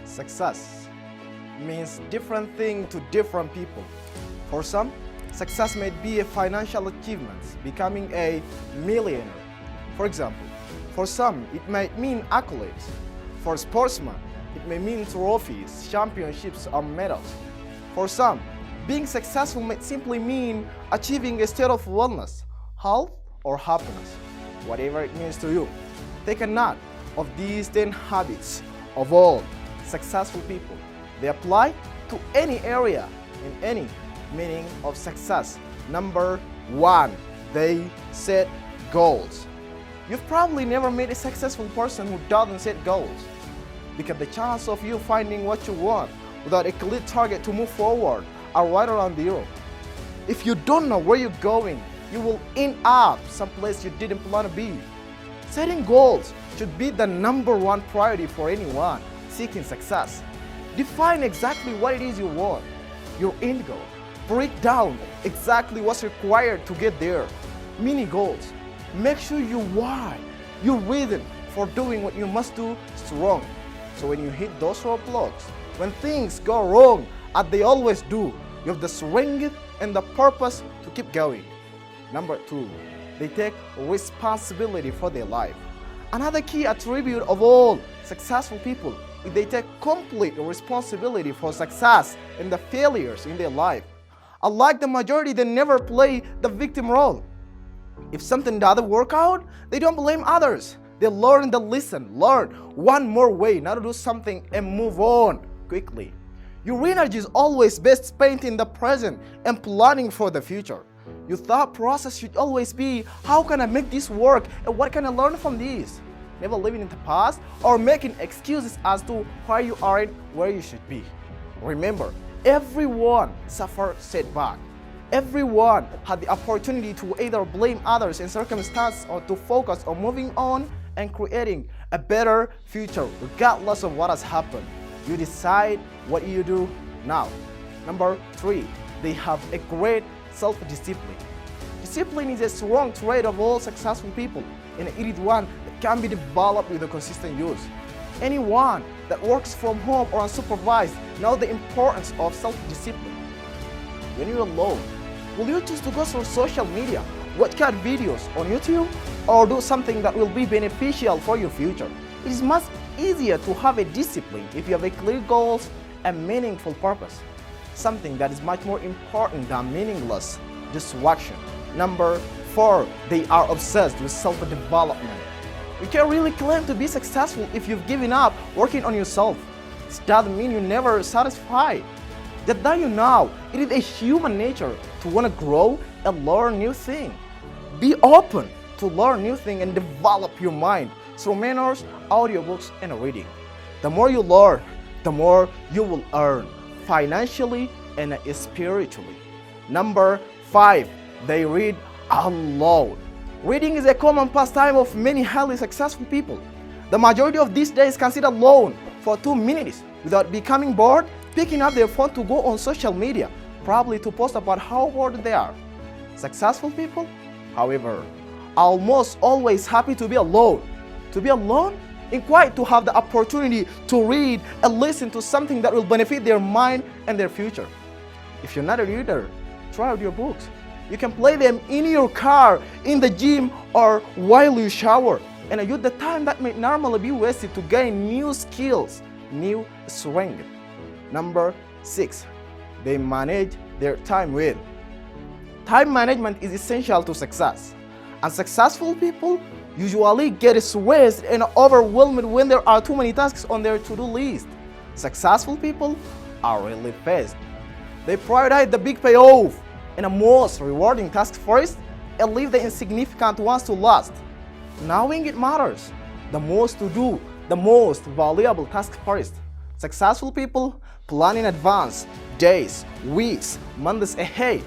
Success means different thing to different people. For some, success may be a financial achievement, becoming a millionaire. For example, for some, it might mean accolades. For sportsmen, it may mean trophies, championships, or medals. For some, being successful may simply mean achieving a state of wellness, health, or happiness. Whatever it means to you, take a note of these 10 habits of all successful people. They apply to any area in any meaning of success. Number 1, they set goals. You've probably never met a successful person who doesn't set goals, because the chance of you finding what you want without a clear target to move forward are right around zero. If you don't know where you're going, you will end up someplace you didn't plan to be. Setting goals should be the number 1 priority for anyone seeking success. Define exactly what it is you want, your end goal. Break down exactly what's required to get there. Mini goals. Make sure your why, your reason for doing what you must do is strong. So when you hit those roadblocks, when things go wrong, as they always do, you have the strength and the purpose to keep going. Number 2, they take responsibility for their life. Another key attribute of all successful people is they take complete responsibility for success and the failures in their life. Unlike the majority, they never play the victim role. If something doesn't work out, they don't blame others. They learn the lesson, learn one more way not to do something and move on quickly. Your energy is always best spent in the present and planning for the future. Your thought process should always be, how can I make this work and what can I learn from this? Never living in the past or making excuses as to why you aren't where you should be. Remember, everyone suffers setback. Everyone had the opportunity to either blame others in circumstances or to focus on moving on and creating a better future regardless of what has happened. You decide what you do now. Number 3, they have a great self-discipline. Discipline is a strong trait of all successful people, and it is one that can be developed with a consistent use. Anyone that works from home or unsupervised knows the importance of self-discipline. When you're alone, will you choose to go through social media, watch cat videos on YouTube, or do something that will be beneficial for your future? It is much easier to have a discipline if you have a clear goals and meaningful purpose. Something that is much more important than meaningless distraction. Number 4, they are obsessed with self-development. You can't really claim to be successful if you've given up working on yourself. This doesn't mean you're never satisfied. That you know, it is a human nature to want to grow and learn new things. Be open to learn new things and develop your mind through mentors, audiobooks, and reading. The more you learn, the more you will earn, financially and spiritually. Number 5, they read aloud. Reading is a common pastime of many highly successful people. The majority of these days can sit alone for 2 minutes without becoming bored, picking up their phone to go on social media, probably to post about how bored they are. Successful people, however, are almost always happy to be alone. To be alone and quiet, to have the opportunity to read and listen to something that will benefit their mind and their future. If you're not a reader, try out your books. You can play them in your car, in the gym, or while you shower, and use the time that may normally be wasted to gain new skills, new strength. Number 6, they manage their time well. Time management is essential to success, and successful people usually get stressed and overwhelmed when there are too many tasks on their to-do list. Successful people are really fast. They prioritize the big payoff and the most rewarding tasks first and leave the insignificant ones to last. Knowing it matters, the most to do, the most valuable task first. Successful people plan in advance, days, weeks, months ahead,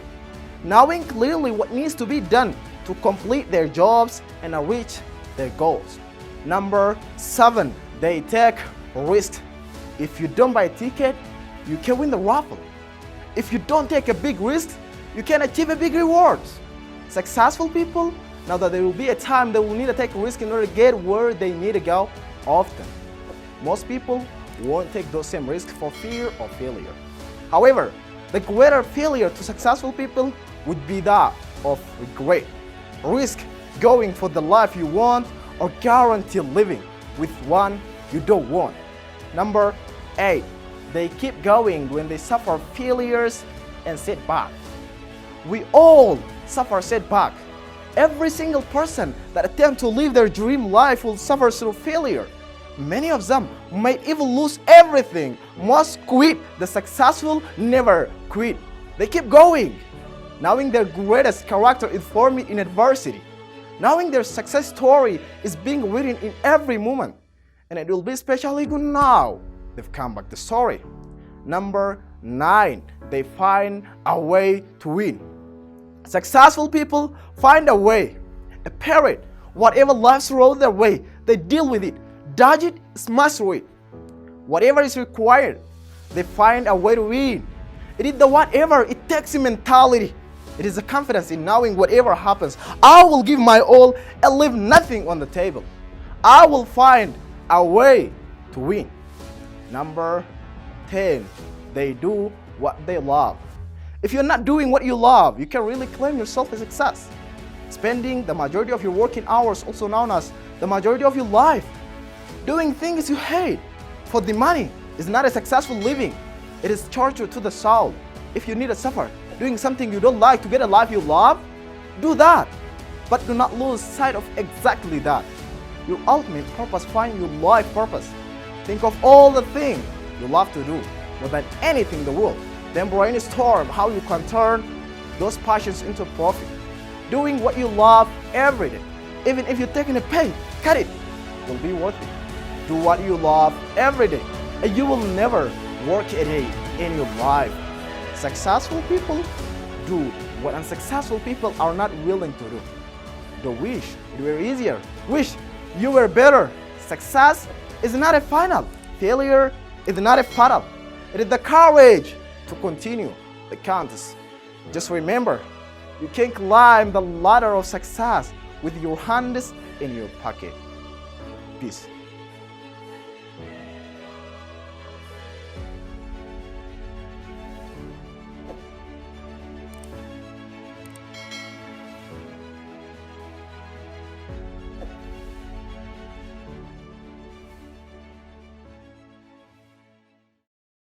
knowing clearly what needs to be done to complete their jobs and reach their goals. Number 7, they take risks. If you don't buy a ticket, you can win the raffle. If you don't take a big risk, you can achieve a big reward. Successful people know that there will be a time they will need to take a risk in order to get where they need to go often. Most people won't take those same risks for fear of failure. However, the greater failure to successful people would be that of regret. Risk going for the life you want or guarantee living with one you don't want. Number 8. They keep going when they suffer failures and setback. We all suffer setback. Every single person that attempts to live their dream life will suffer through failure. Many of them might even lose everything. Most quit. The successful never quit. They keep going, knowing their greatest character is formed in adversity, knowing their success story is being written in every moment, and it will be especially good now they've come back the story. Number 9. They find a way to win. Successful people find a way, a parrot. Whatever life throws their way, they deal with it, dodge it, smash through it. Whatever is required, they find a way to win. It is the whatever it takes mentality. It is the confidence in knowing whatever happens, I will give my all and leave nothing on the table. I will find a way to win. Number 10. They do what they love. If you're not doing what you love, you can really claim yourself a success. Spending the majority of your working hours, also known as the majority of your life, doing things you hate for the money is not a successful living. It is torture to the soul. If you need to suffer doing something you don't like to get a life you love, do that. But do not lose sight of exactly that. Your ultimate purpose, find your life purpose. Think of all the things you love to do more than anything in the world. Then brainstorm how you can turn those passions into profit. Doing what you love every day, even if you're taking a pay, cut it, will be worth it. Do what you love every day, and you will never work a day in your life. Successful people do what unsuccessful people are not willing to do. They wish it were easier, wish you were better. Success is not a final, failure is not a fatal. It is the courage to continue the contest. Just remember, you can climb the ladder of success with your hands in your pocket. Peace.